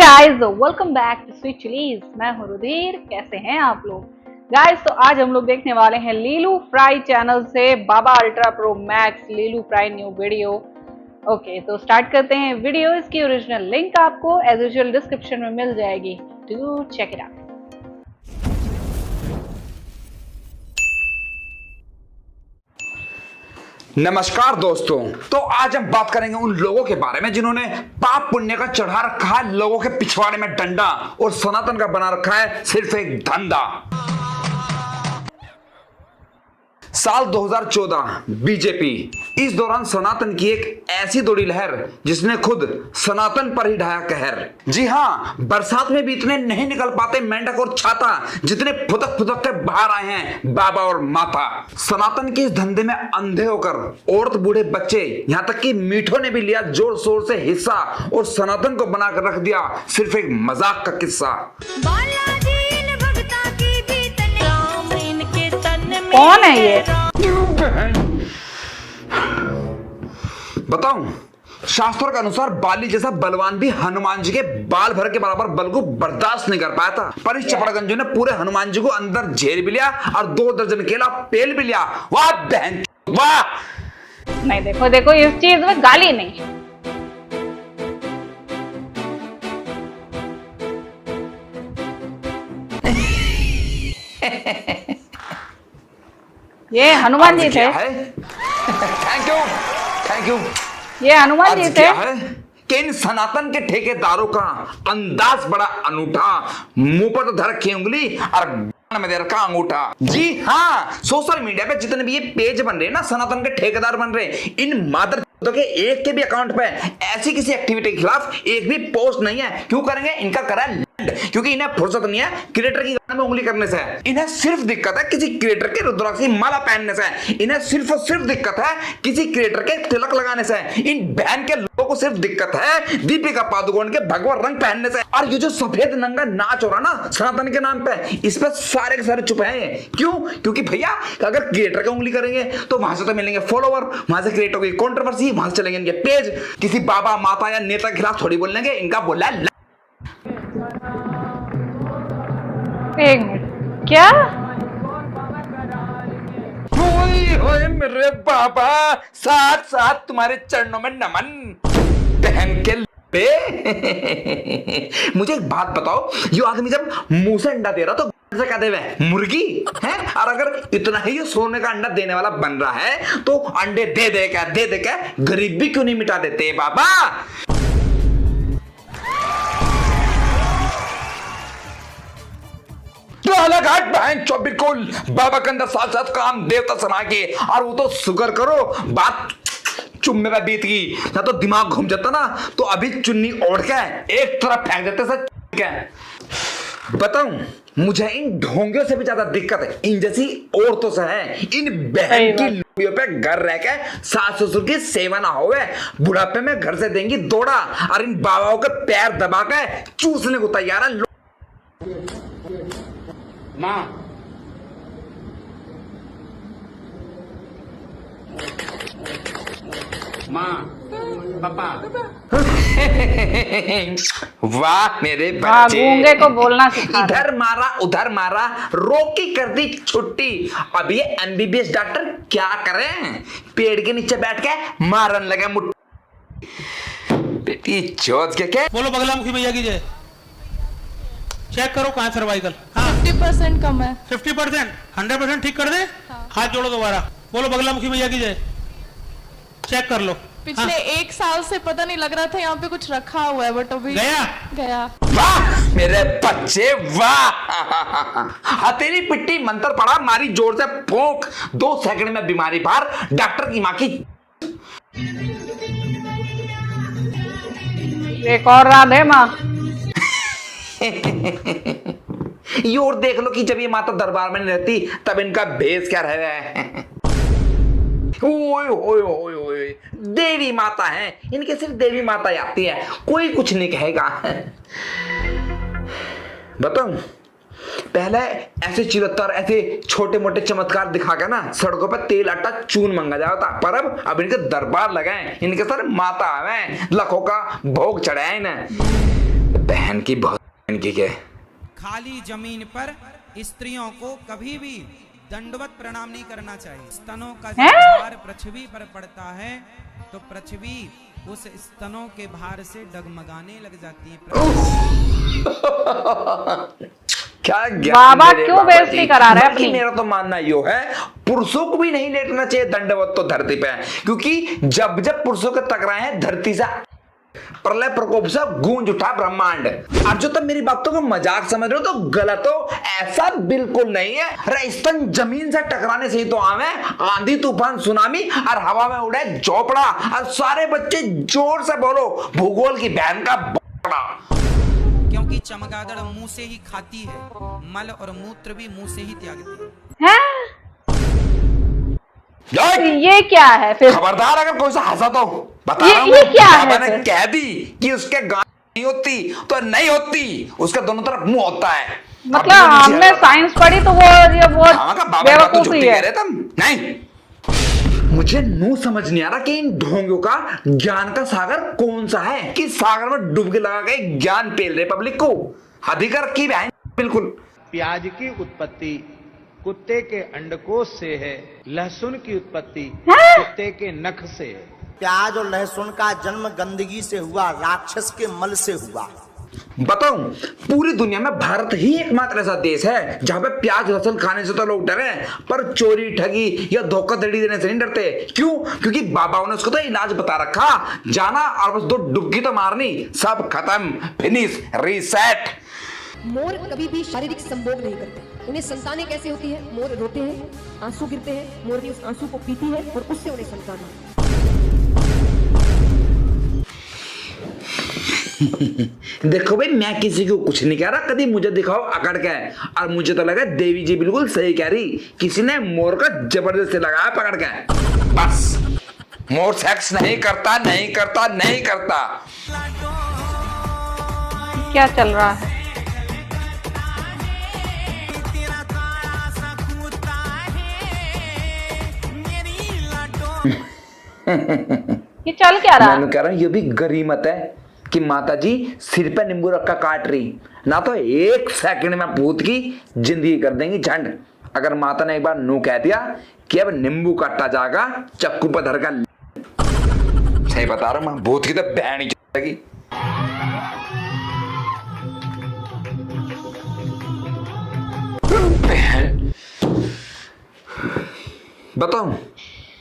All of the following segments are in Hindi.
Guys, welcome back to Sweet Chillies. मैं हूं रुधिर। कैसे हैं आप लोग गाइस? तो आज हम लोग देखने वाले हैं लीलू फ्राई चैनल से बाबा ultra pro max Leelu fry new video. Okay, तो स्टार्ट करते हैं वीडियो। इसकी ओरिजिनल लिंक आपको एज यूजुअल डिस्क्रिप्शन में मिल जाएगी। Do check it out. नमस्कार दोस्तों, तो आज हम बात करेंगे उन लोगों के बारे में जिन्होंने पाप पुण्य का चढ़ा रखा है लोगों के पिछवाड़े में डंडा और सनातन का बना रखा है सिर्फ एक धंधा। साल 2014 बीजेपी, इस दौरान सनातन की एक ऐसी दौड़ी लहर जिसने खुद सनातन पर ही ढाया कहर। जी हां, बरसात में भी इतने नहीं निकल पाते मेंढक और छाता जितने फुदक फुदक के बाहर आए हैं बाबा और माता। सनातन के इस धंधे में अंधे होकर औरत बूढ़े बच्चे यहां तक कि मीठों ने भी लिया जोर शोर से हिस्सा और सनातन को बनाकर रख दिया सिर्फ एक मजाक का किस्सा। कौन है ये? बताऊं, शास्त्रों के अनुसार बाली जैसा बलवान भी हनुमान जी के बाल भर के बराबर बल को बर्दाश्त नहीं कर पाया था, पर इस चपड़गंजों ने पूरे हनुमान जी को अंदर झेल भी लिया और 2 दर्जन केला पेल भी लिया। वाह बहन वाह। नहीं, देखो देखो, इस चीज में गाली नहीं। ये हनुमान जी थे। Thank you thank you. ये हनुमान जी थे। क्या है कि इन सनातन के ठेकेदारों का अंदाज बड़ा अनूठा, मुंह पर तो धर रखी उंगली और में दे रखा अंगूठा। जी हाँ, सोशल मीडिया पे जितने भी ये पेज बन रहे हैं ना, सनातन के ठेकेदार बन रहे हैं, इन मादर के एक के भी अकाउंट पे ऐसी किसी एक्टिविटी के खिलाफ एक भी पोस्ट नहीं है। क्यों करेंगे? इनका करा है क्योंकि इन्हें फुर्सत नहीं है क्रिएटर की गाने में उंगली करने से। इन्हें सिर्फ दिक्कत है किसी क्रिएटर के रुद्राक्ष की माला पहनने से। इन्हें सिर्फ और सिर्फ दिक्कत है किसी क्रिएटर के तिलक लगाने से। इन बहन के लोगों को सिर्फ दिक्कत है दीपिका पादुकोण के भगवा रंग पहनने से। और ये जो सफेद नंगा नाच हो रहा ना सनातन के नाम पे, इस पे सारे के सारे चुप हैं। क्यों? क्योंकि भैया अगर क्रिएटर की उंगली करेंगे तो वहां से तो मिलेंगे फॉलोवर, वहां से क्रिएटर की कंट्रोवर्सी, वहां से चलेंगे इनके पेज। किसी बाबा माता या नेता के खिलाफ थोड़ी बोलेंगे। इनका बोला है एक मिनट, क्या? ओए मेरे बाबा, साथ साथ तुम्हारे चरणों में नमन बहन के ले। मुझे एक बात बताओ, ये आदमी जब मुंह से अंडा दे रहा तो से क्या देवे मुर्गी है? और अगर इतना ही ये सोने का अंडा देने वाला बन रहा है तो अंडे दे दे क्या गरीबी क्यों नहीं मिटा देते बाबा? घाट बहन चो बिल्कुल बाबा के अंदर साथ साथ काम देवता समा के। और वो तो शुक्र करो बात चुम्मे पे बीत गई, ना तो दिमाग घूम जाता ना तो अभी चुन्नी ओढ़ के एक तरफ फेंक देते सर। बताऊं, मुझे इन ढोंगियों से भी ज्यादा दिक्कत है इन जैसी औरतों से है। इन बहन की लुड़ियों पे घर रह के सास ससुर की सेवा ना होवे, बुढ़ापे में घर से देंगी दौड़ा और इन बाबाओं के पैर दबा के चूसने को तैयार है। माँ पापा। वाह मेरे बच्चे, गूंगे को बोलना सिखा। इधर मारा उधर मारा, रोकी कर दी छुट्टी। अब ये एमबीबीएस डॉक्टर क्या करें? पेड़ के नीचे बैठ के मारन लगे मुट्ठी। बेटी चौथ के क्या बोलो बगलामुखी भैया की जय। चेक करो कहाँ सर्वाइकल। 50% कम है। 50%, 100% ठीक कर दे। हाँ। हाथ जोड़ो दोबारा, बोलो बगलामुखी भैया की जय। चेक कर लो। पिछले 1 साल से पता नहीं लग रहा था यहाँ पे कुछ रखा हुआ है, बट अभी गया। वाह मेरे बच्चे वाह। हथेली पिट्टी मंत्र पड़ा, मारी जोर से फूंक, 2 सेकंड में बीमारी बाहर, डॉक्टर की माँ की। एक और राधे माँ। ये और देख लो कि जब ये माता दरबार में नहीं रहती तब इनका भेष क्या रह रहा है। ओए ओए ओए ओए, देवी माता है, इनके सिर्फ देवी माता आती है, कोई कुछ नहीं कहेगा। बताऊं, पहले ऐसे चिरत्तर ऐसे छोटे मोटे चमत्कार दिखा के ना सड़कों पर तेल आटा चून मंगा जाता, पर अब इनके दरबार लगाए, इनके सर माता आवे, लाखों का भोग चढ़ाए इन्हें। बहन की बहुत बहन की क्या खाली जमीन पर स्त्रियों को कभी भी दंडवत प्रणाम नहीं करना चाहिए। स्तनों का जब भार पृथ्वी पर पड़ता है तो पृथ्वी उस स्तनों के भार से डगमगाने लग जाती है। क्या ज्ञान बाबा दे रहे क्यों बाबा बेइज्जती जी। करा रहे हैं बल्कि अपनी? मेरा तो मानना यो है पुरुषों को भी नहीं लेटना चाहिए दंडवत तो धरती पे, क्योंकि जब जब पुरुषों के टकराए हैं धरती से प्रलय प्रकोप से गूंज उठा ब्रह्मांड। अब जो तुम मेरी बातों को मजाक समझ रहे हो तो गलत हो, ऐसा बिल्कुल नहीं है। रेगिस्तान जमीन से टकराने से ही तो आवे आंधी तूफान सुनामी और हवा में उड़े झोपड़ा। और सारे बच्चे जोर से बोलो भूगोल की बहन का बड़ा। क्योंकि चमगादड़ मुंह से ही खाती है, मल और मूत्र भी मुंह से ही त्यागती है। ये क्या है फिर? खबरदार अगर कोई सा हंसा तो बता ये रहा हूं क्या है बाबा ने फिर? कह दी कि उसके गान नहीं होती तो नहीं होती, उसका दोनों तरफ मुंह होता है। मतलब हमने साइंस पढ़ी तो वो ये बहुत बाबा तो बेवकूफी झूठी है। कह रहे तुम नहीं। मुझे नो समझ नहीं आ रहा कि इन ढोंगियों का ज्ञान का सागर कौन सा है कि सागर में डुबकी लगा के ज्ञान पेल रहे पब्लिक को। अधिकार की बहन बिल्कुल। प्याज की उत्पत्ति कुत्ते के अंडकोश से है, लहसुन की उत्पत्ति कुत्ते के नख से है। प्याज और लहसुन का जन्म गंदगी से हुआ, राक्षस के मल से हुआ। बताऊं पूरी दुनिया में भारत ही एकमात्र ऐसा देश है जहां पे प्याज लहसुन खाने से तो लोग डरे पर चोरी ठगी या धोखाधड़ी देने से नहीं डरते। क्यों? क्योंकि बाबाओं ने उसको तो इलाज बता रखा, जाना और बस 2 डुबकी तो मारनी, सब खत्म, फिनिश, रीसेट। मोर कभी भी शारीरिक संभोग नहीं करते। उन्हें संतानें कैसे होती है? मोर रोते हैं, आंसू गिरते हैं, मोरनी उस आंसू को पीती है और उससे उन्हें संतान होती है। देखो भाई मैं किसी को कुछ नहीं कह रहा, कभी मुझे दिखाओ अकड़ के। और मुझे तो लगा देवी जी बिल्कुल सही कह रही, किसी ने मोर का जबरदस्ती लगाया पकड़ के। बस मोर सेक्स नहीं करता नहीं करता नहीं करता। क्या चल रहा है? ये चल क्या रहा है? मैं कह रहा हूं ये भी गरीमत है कि माता जी सिर पे नींबू रखा काट रही ना तो 1 सेकंड में भूत की जिंदगी कर देंगी झंड। अगर माता ने एक बार नू कह दिया कि अब नींबू काटा जाएगा चक्कू पर धर कर, सही बता रहा हूं मैं, भूत की तो बहन ही चलेगी। बताऊं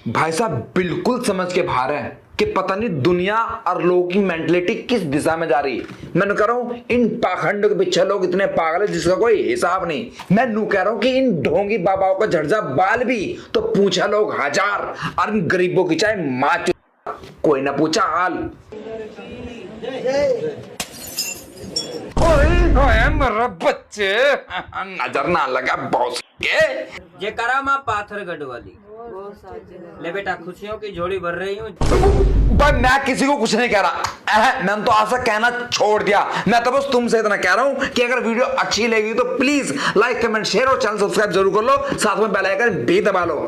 भाई साहब बिल्कुल समझ के बाहर है कि पता नहीं दुनिया और लोगों की मेंटलिटी किस दिशा में जा रही है। मैं कह रहा हूं इन पाखंड के पीछे लोग इतने पागल है जिसका कोई हिसाब नहीं। मैं कह रहा हूं कि इन ढोंगी बाबाओं का झड़जा बाल भी तो पूछा लोग 1000 और इन गरीबों की चाहे मां कोई ना पूछा हाल। ओए मेरा बच्चे नजर ना लगा बॉस के। ये करा मां पाथरगढ़ वाली ले बेटा खुशियों की झोली भर रही हूँ। भाई मैं किसी को कुछ नहीं कह रहा, मैंने तो ऐसा कहना छोड़ दिया। मैं तो बस तुमसे इतना कह रहा हूं कि अगर वीडियो अच्छी लगी तो प्लीज लाइक कमेंट शेयर और चैनल सब्सक्राइब जरूर कर लो, साथ में बेल आइकन भी दबा लो।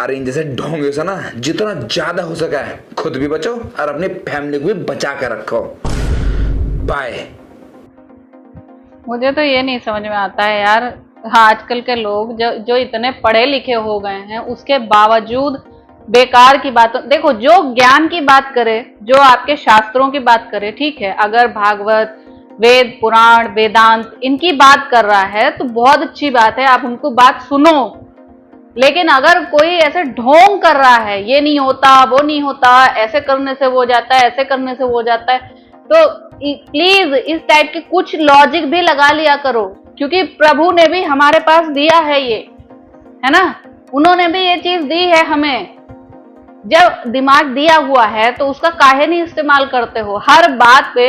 अरे इन जैसे ढोंगे से ना जितना ज्यादा हो सका है खुद भी बचो और अपनी फैमिली को भी बचा कर रखो। बाय। मुझे तो ये नहीं समझ में आता है यार, हाँ आजकल के लोग जो इतने पढ़े लिखे हो गए हैं उसके बावजूद बेकार की बात। देखो जो ज्ञान की बात करे, जो आपके शास्त्रों की बात करे, ठीक है, अगर भागवत वेद पुराण वेदांत इनकी बात कर रहा है तो बहुत अच्छी बात है, आप उनको बात सुनो। लेकिन अगर कोई ऐसे ढोंग कर रहा है ये नहीं होता वो नहीं होता, ऐसे करने से वो जाता है ऐसे करने से वो जाता है, तो प्लीज इस टाइप के कुछ लॉजिक भी लगा लिया करो, क्योंकि प्रभु ने भी हमारे पास दिया है ये, है ना, उन्होंने भी ये चीज दी है हमें। जब दिमाग दिया हुआ है तो उसका काहे नहीं इस्तेमाल करते हो? हर बात पे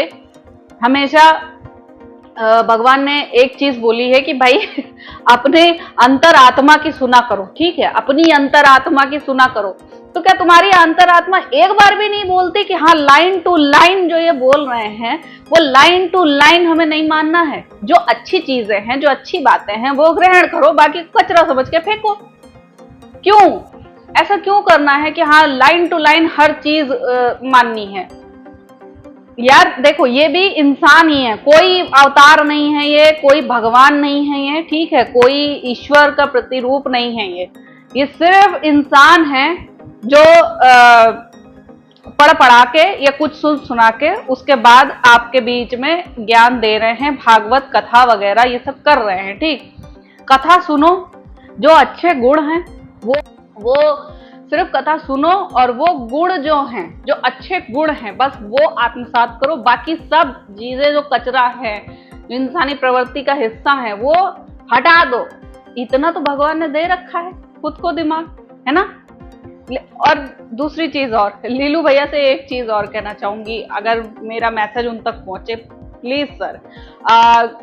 हमेशा भगवान ने एक चीज बोली है कि भाई अपने अंतरात्मा की सुना करो, ठीक है, अपनी अंतरात्मा की सुना करो। तो क्या तुम्हारी अंतरात्मा एक बार भी नहीं बोलती कि हाँ लाइन टू लाइन जो ये बोल रहे हैं वो लाइन टू लाइन हमें नहीं मानना है? जो अच्छी चीजें हैं, जो अच्छी बातें हैं वो ग्रहण करो, बाकी कचरा समझ के फेंको। क्यों ऐसा क्यों करना है कि हाँ लाइन टू लाइन हर चीज माननी है? यार देखो, ये भी इंसान ही है, कोई अवतार नहीं है ये, कोई भगवान नहीं है ये, ठीक है, कोई ईश्वर का प्रतिरूप नहीं है ये सिर्फ इंसान है जो पढ़ पढ़ा के या कुछ सुन सुना के उसके बाद आपके बीच में ज्ञान दे रहे हैं, भागवत कथा वगैरह ये सब कर रहे हैं। ठीक, कथा सुनो, जो अच्छे गुण हैं वो सिर्फ कथा सुनो, और वो गुण जो हैं, जो अच्छे गुण हैं, बस वो आत्मसात करो। बाकी सब चीजें जो कचरा है, जो इंसानी प्रवृत्ति का हिस्सा है, वो हटा दो। इतना तो भगवान ने दे रखा है खुद को दिमाग, है ना। और दूसरी चीज और, लीलू भैया से एक चीज और कहना चाहूंगी, अगर मेरा मैसेज उन तक पहुंचे, प्लीज सर,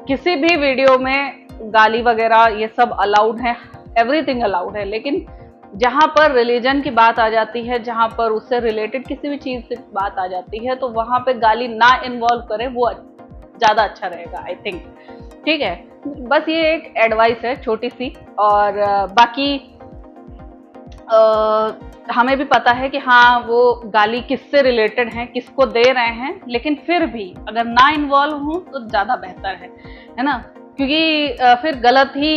किसी भी वीडियो में गाली वगैरह ये सब अलाउड है, एवरीथिंग अलाउड है, लेकिन जहां पर रिलीजन की बात आ जाती है, जहां पर उससे रिलेटेड किसी भी चीज से बात आ जाती है, तो वहां पे गाली ना इन्वॉल्व करें, वो ज्यादा अच्छा रहेगा, आई थिंक। ठीक है, बस ये एक एडवाइस है छोटी सी। और बाकी हमें भी पता है कि हाँ वो गाली किससे रिलेटेड है, किसको दे रहे हैं, लेकिन फिर भी अगर ना इन्वॉल्व हो तो ज्यादा बेहतर है ना, क्योंकि फिर गलत ही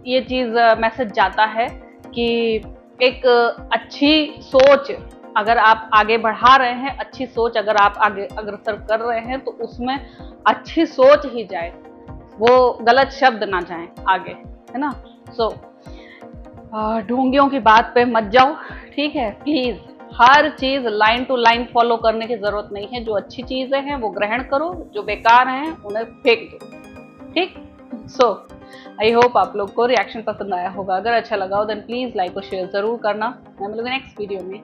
ये चीज मैसेज जाता है कि एक अच्छी सोच अगर आप आगे बढ़ा रहे हैं, अच्छी सोच अगर आप आगे अग्रसर कर रहे हैं, तो उसमें अच्छी सोच ही जाए, वो गलत शब्द ना जाए आगे, है ना। सो ढोंगियों की बात पे मत जाओ, ठीक है, प्लीज। हर चीज लाइन टू लाइन फॉलो करने की जरूरत नहीं है। जो अच्छी चीजें हैं वो ग्रहण करो, जो बेकार हैं उन्हें फेंक दो, ठीक। सो आई होप आप लोग को रिएक्शन पसंद आया होगा। अगर अच्छा लगा हो देन प्लीज लाइक और शेयर जरूर करना। मैं मिलूंगी नेक्स्ट वीडियो में।